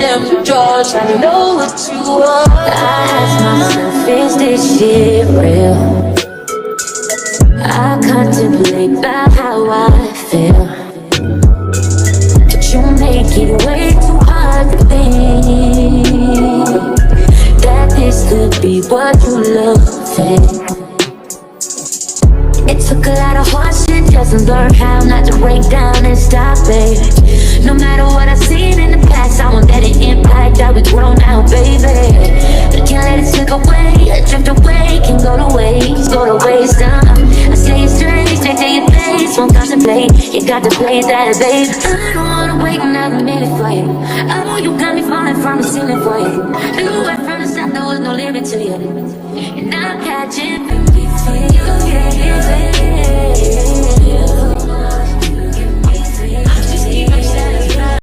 them drawers, trying to know what you want. I ask myself, is this shit real? I contemplate about how I feel, but you make it way too hard to think that this could be what you love. It took a lot of hard shit just to learn how not to break down and stop it. No matter what I've seen in the past, I won't let it impact how we grow now, baby. But can't let it slip away, drift away, can go to waste, I stay straight to your face, won't contemplate. You got to play that, babe. I don't wanna wait another minute for you. I know you got me falling from the ceiling for you. Knew right from the start there was no limit to you, and I'm catching.